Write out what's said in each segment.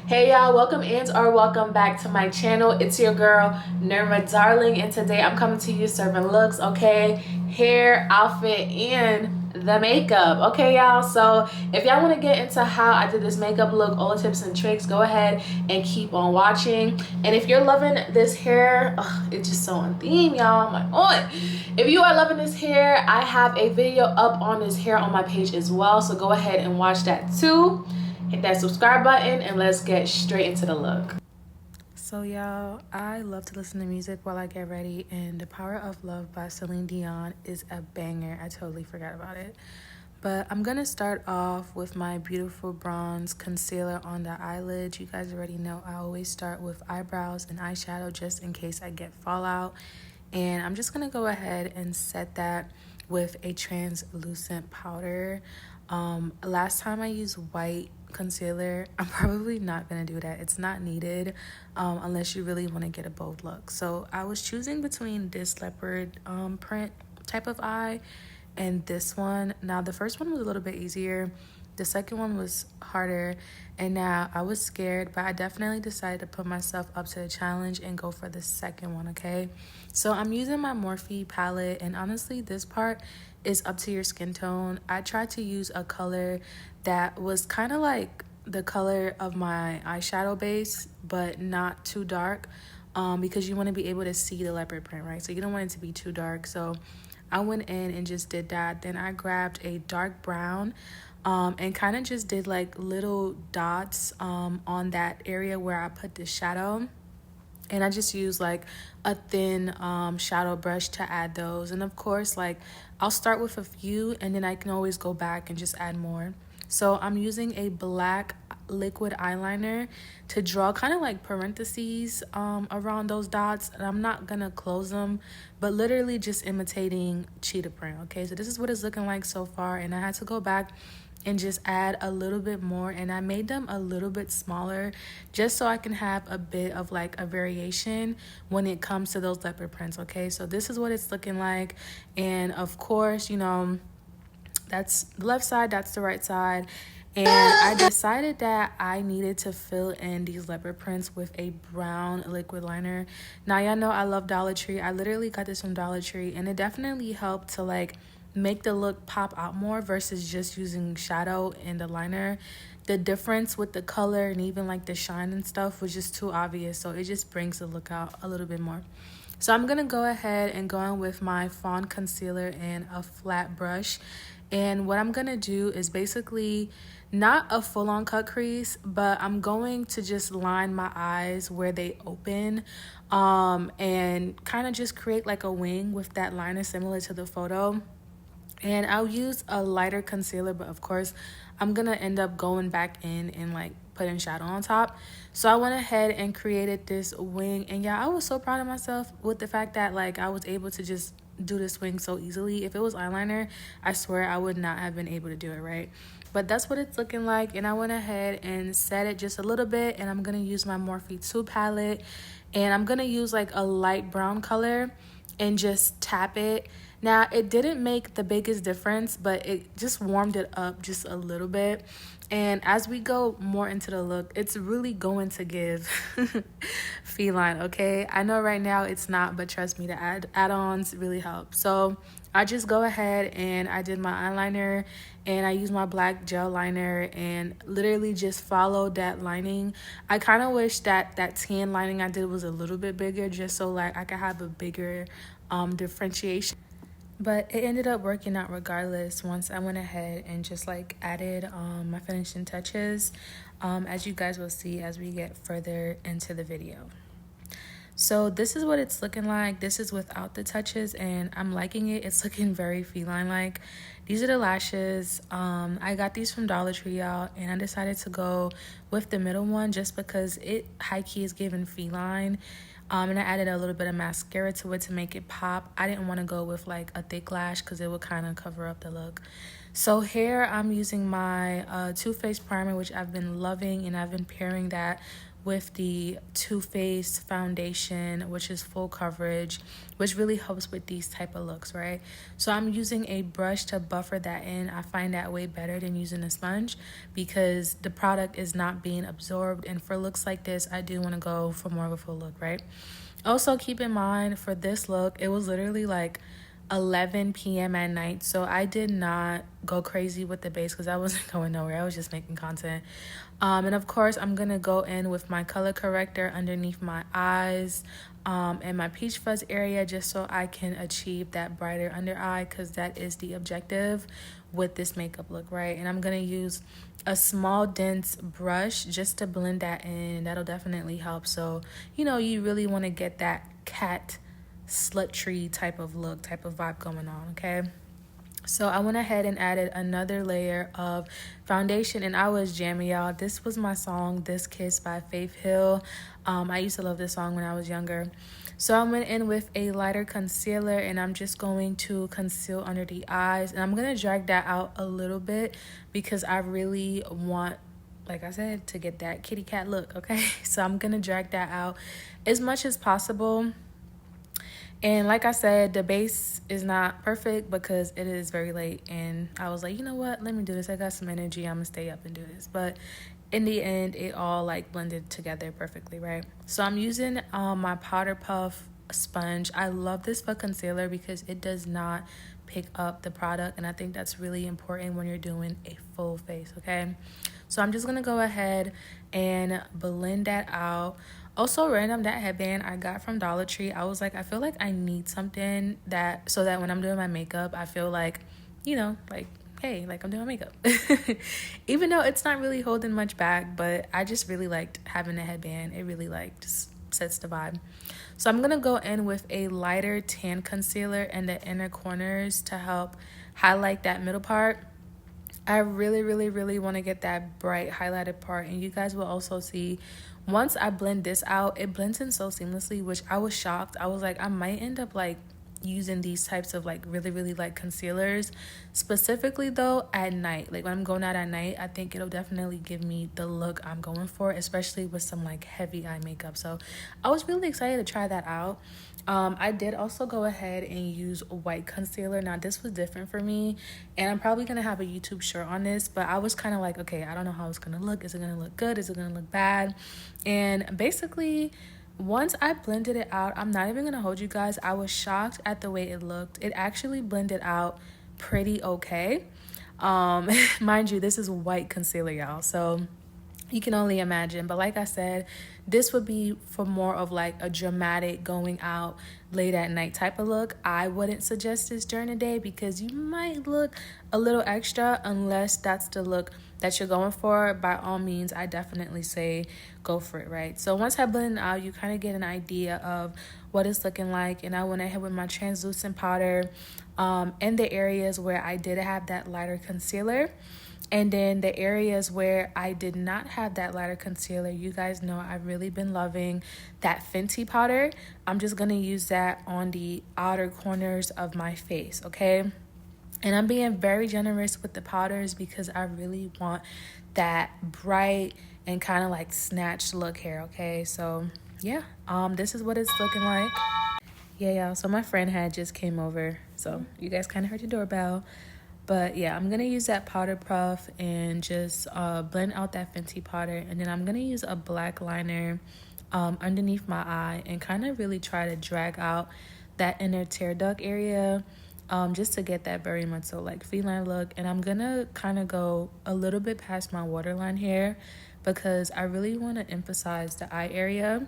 Hey y'all, welcome in or welcome back to my channel. It's your girl Nerva Darling, and today I'm coming to you serving looks, okay? Hair, outfit, and the makeup, okay y'all? So if y'all want to get into how I did this makeup look, all the tips and tricks, go ahead and keep on watching. And if you're loving this hair, it's just so on theme, y'all. My God. If you are loving this hair, I have a video up on this hair on my page as well, so go ahead and watch that too. Hit that subscribe button and let's get straight into the look. So y'all, I love to listen to music while I get ready, and The Power of Love by Celine Dion is a banger. I totally forgot about it. But I'm gonna start off with my beautiful bronze concealer on the eyelid. You guys already know I always start with eyebrows and eyeshadow just in case I get fallout. And I'm just gonna go ahead and set that with a translucent powder. Last time I used white concealer. I'm probably not gonna do that. It's not needed unless you really want to get a bold look. So I was choosing between this leopard print type of eye and this one. Now the first one was a little bit easier, the second one was harder, and now I was scared, but I definitely decided to put myself up to the challenge and go for the second one. Okay, so I'm using my Morphe palette, and honestly this part is up to your skin tone. I tried to use a color that was kind of like the color of my eyeshadow base but not too dark, because you want to be able to see the leopard print, right? So you don't want it to be too dark. So I went in and just did that. Then I grabbed a dark brown and kind of just did like little dots on that area where I put the shadow. And I just use like a thin shadow brush to add those. And of course, like I'll start with a few and then I can always go back and just add more. So I'm using a black liquid eyeliner to draw kind of like parentheses around those dots, and I'm not gonna close them, but literally just imitating cheetah print. Okay, so this is what it's looking like so far, and I had to go back and just add a little bit more, and I made them a little bit smaller just so I can have a bit of like a variation when it comes to those leopard prints. Okay, so this is what it's looking like, and of course, you know, that's the left side, that's the right side. And I decided that I needed to fill in these leopard prints with a brown liquid liner. Now y'all know I love Dollar Tree. I literally got this from Dollar Tree, and it definitely helped to like make the look pop out more versus just using shadow in the liner. The difference with the color and even like the shine and stuff was just too obvious, so it just brings the look out a little bit more. So I'm gonna go ahead and go in with my fawn concealer and a flat brush. And what I'm gonna do is basically not a full-on cut crease, but I'm going to just line my eyes where they open, and kind of just create like a wing with that liner similar to the photo. And I'll use a lighter concealer, but of course I'm gonna end up going back in and like putting shadow on top. So I went ahead and created this wing, and yeah, I was so proud of myself with the fact that like I was able to just do this wing so easily. If it was eyeliner, I swear I would not have been able to do it, right? But that's what it's looking like, and I went ahead and set it just a little bit, and I'm gonna use my Morphe 2 palette, and I'm gonna use like a light brown color and just tap it. Now, it didn't make the biggest difference, but it just warmed it up just a little bit. And as we go more into the look, it's really going to give feline, okay? I know right now it's not, but trust me, the add-ons really help. So I just go ahead and I did my eyeliner, and I used my black gel liner and literally just followed that lining. I kind of wish that that tan lining I did was a little bit bigger, just so like I could have a bigger differentiation. But it ended up working out regardless once I went ahead and just like added my finishing touches, as you guys will see as we get further into the video. So this is what it's looking like. This is without the touches, and I'm liking it. It's looking very feline-like. These are the lashes. I got these from Dollar Tree, y'all, and I decided to go with the middle one just because it high-key is giving feline. And I added a little bit of mascara to it to make it pop. I didn't want to go with like a thick lash because it would kind of cover up the look. So here I'm using my Too Faced primer, which I've been loving, and I've been pairing that with the Too Faced foundation, which is full coverage, which really helps with these type of looks, right? So I'm using a brush to buffer that in. I find that way better than using a sponge because the product is not being absorbed. And for looks like this, I do want to go for more of a full look, right? Also, keep in mind for this look, it was literally like 11 p.m. at night, so I did not go crazy with the base because I wasn't going nowhere. I was just making content. And of course, I'm gonna go in with my color corrector underneath my eyes and my peach fuzz area just so I can achieve that brighter under eye, because that is the objective with this makeup look, right? And I'm gonna use a small dense brush just to blend that in. That'll definitely help. So you know, you really want to get that cat Sultry type of look, type of vibe going on, okay? So I went ahead and added another layer of foundation, and I was jamming, y'all. This was my song, This Kiss by Faith Hill. I used to love this song when I was younger. So I went in with a lighter concealer, and I'm just going to conceal under the eyes, and I'm going to drag that out a little bit because I really want, like I said, to get that kitty cat look, okay? So I'm going to drag that out as much as possible. And like I said, the base is not perfect because it is very late. And I was like, you know what? Let me do this. I got some energy. I'm going to stay up and do this. But in the end, it all like blended together perfectly, right? So I'm using my Powder Puff sponge. I love this for concealer because it does not pick up the product. And I think that's really important when you're doing a full face, okay? So I'm just going to go ahead and blend that out. Also, random, that headband I got from Dollar Tree. I was like, I feel like I need something that, so that when I'm doing my makeup, I feel like, you know, like, hey, like I'm doing makeup. Even though it's not really holding much back, but I just really liked having a headband. It really like just sets the vibe. So I'm going to go in with a lighter tan concealer in the inner corners to help highlight that middle part. I really want to get that bright highlighted part, and you guys will also see once I blend this out, it blends in so seamlessly, which I was shocked. I was like, I might end up like using these types of like really like concealers, specifically though at night. Like when I'm going out at night, I think it'll definitely give me the look I'm going for, especially with some like heavy eye makeup. So I was really excited to try that out. I did also go ahead and use white concealer. Now this was different for me, and I'm probably gonna have a YouTube short on this, but I was kind of like, okay, I don't know how it's gonna look. Is it gonna look good? Is it gonna look bad? And basically, once I blended it out, I'm not even gonna hold you guys, I was shocked at the way it looked. It actually blended out pretty okay. Mind you, this is white concealer, y'all, so you can only imagine. But like I said, this would be for more of like a dramatic going out late at night type of look. I wouldn't suggest this during the day because you might look a little extra unless that's the look that you're going for. By all means, I definitely say go for it, right? So once I blend it out, you kind of get an idea of what it's looking like. And I went ahead with my translucent powder in the areas where I did have that lighter concealer. And then the areas where I did not have that lighter concealer, you guys know I've really been loving that Fenty powder. I'm just going to use that on the outer corners of my face, okay? And I'm being very generous with the powders because I really want that bright and kind of like snatched look here, okay? So yeah, this is what it's looking like. Yeah, y'all, so my friend had just came over, so you guys kind of heard the doorbell. But yeah, I'm going to use that powder puff and just blend out that Fenty powder. And then I'm going to use a black liner underneath my eye and kind of really try to drag out that inner tear duct area just to get that very much so like feline look. And I'm going to kind of go a little bit past my waterline here because I really want to emphasize the eye area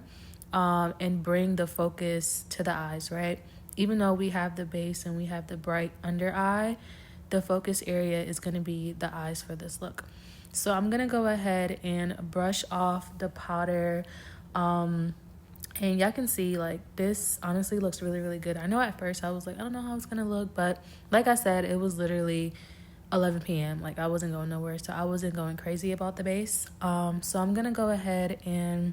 and bring the focus to the eyes, right? Even though we have the base and we have the bright under eye, the focus area is going to be the eyes for this look. So I'm going to go ahead and brush off the powder. And y'all can see like this honestly looks really good. I know at first I was like, I don't know how it's going to look. But like I said, it was literally 11 p.m. Like I wasn't going nowhere. So I wasn't going crazy about the base. So I'm going to go ahead and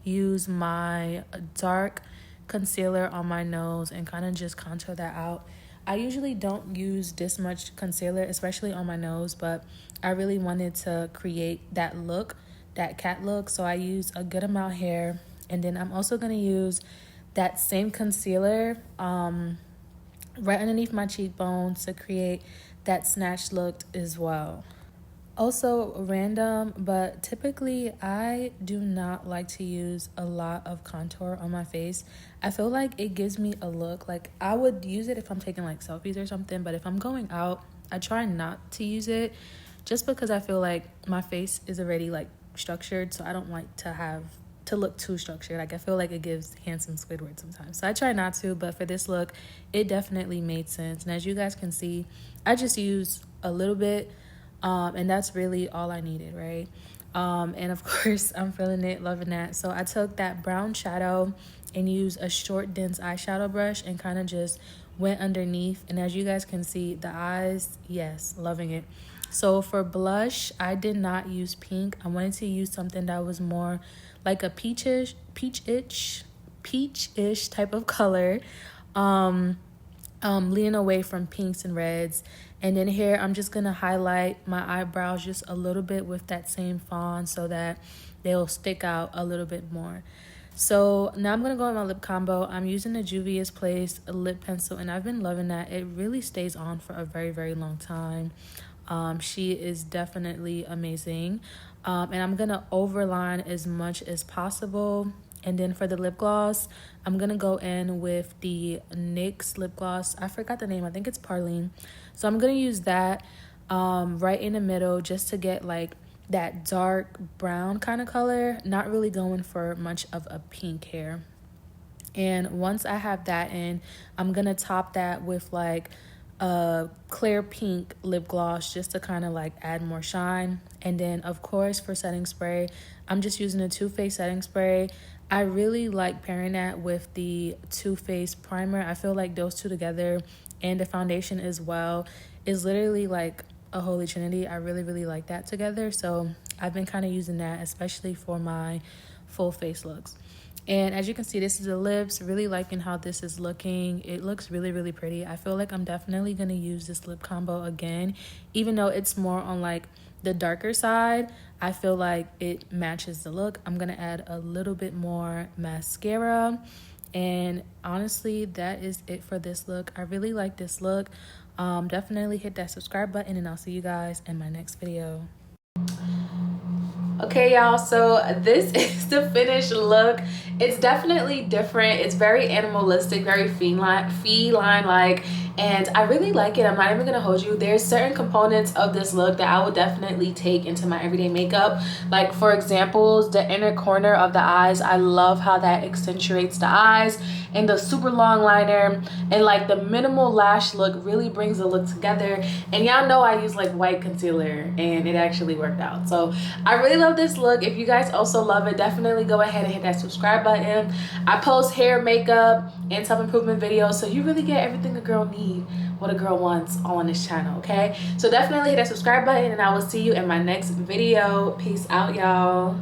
use my dark concealer on my nose and kind of just contour that out. I usually don't use this much concealer, especially on my nose, but I really wanted to create that look that cat look, so I use a good amount here. And then I'm also going to use that same concealer right underneath my cheekbones to create that snatched look as well. Also random, but typically I do not like to use a lot of contour on my face. I feel like it gives me a look, like I would use it if I'm taking like selfies or something, but if I'm going out, I try not to use it just because I feel like my face is already like structured, so I don't like to look too structured. Like I feel like it gives handsome Squidward sometimes, so I try not to. But for this look, it definitely made sense, and as you guys can see, I just use a little bit, and that's really all I needed, right? And of course I'm feeling it, loving that. So I took that brown shadow and used a short dense eyeshadow brush and kind of just went underneath, and as you guys can see, the eyes, yes, loving it. So for blush, I did not use pink. I wanted to use something that was more like a peachish type of color, leaning away from pinks and reds. And then here I'm just gonna highlight my eyebrows just a little bit with that same fawn so that they'll stick out a little bit more. So now I'm gonna go with my lip combo. I'm using the Juvia's Place lip pencil, and I've been loving that. It really stays on for a very, very long time. She is definitely amazing. And I'm gonna overline as much as possible. And then for the lip gloss, I'm gonna go in with the NYX lip gloss. I forgot the name, I think it's Parlene. So I'm gonna use that right in the middle just to get like that dark brown kind of color, not really going for much of a pink here. And once I have that in, I'm gonna top that with like a clear pink lip gloss just to kind of like add more shine. And then of course for setting spray, I'm just using a Too Faced setting spray. I really like pairing that with the Too Faced primer. I feel like those two together and the foundation as well is literally like a holy trinity. I really, really like that together. So I've been kind of using that, especially for my full face looks. And as you can see, this is the lips. Really liking how this is looking. It looks really, really pretty. I feel like I'm definitely going to use this lip combo again, even though it's more on like the darker side. I feel like it matches the look. I'm going to add a little bit more mascara. And honestly, that is it for this look. I really like this look. Definitely hit that subscribe button, and I'll see you guys in my next video. Okay, y'all, so this is the finished look. It's definitely different. It's very animalistic, very feline-like, and I really like it. I'm not even gonna hold you. There's certain components of this look that I would definitely take into my everyday makeup. Like for examples, the inner corner of the eyes. I love how that accentuates the eyes, and the super long liner and like the minimal lash look really brings the look together. And y'all know I use like white concealer, and it actually worked out. So I really love this look. If you guys also love it, definitely go ahead and hit that subscribe button. I post hair, makeup, and self-improvement videos, so you really get everything a girl needs, what a girl wants, all on this channel. Okay, so definitely hit that subscribe button, and I will see you in my next video. Peace out, y'all.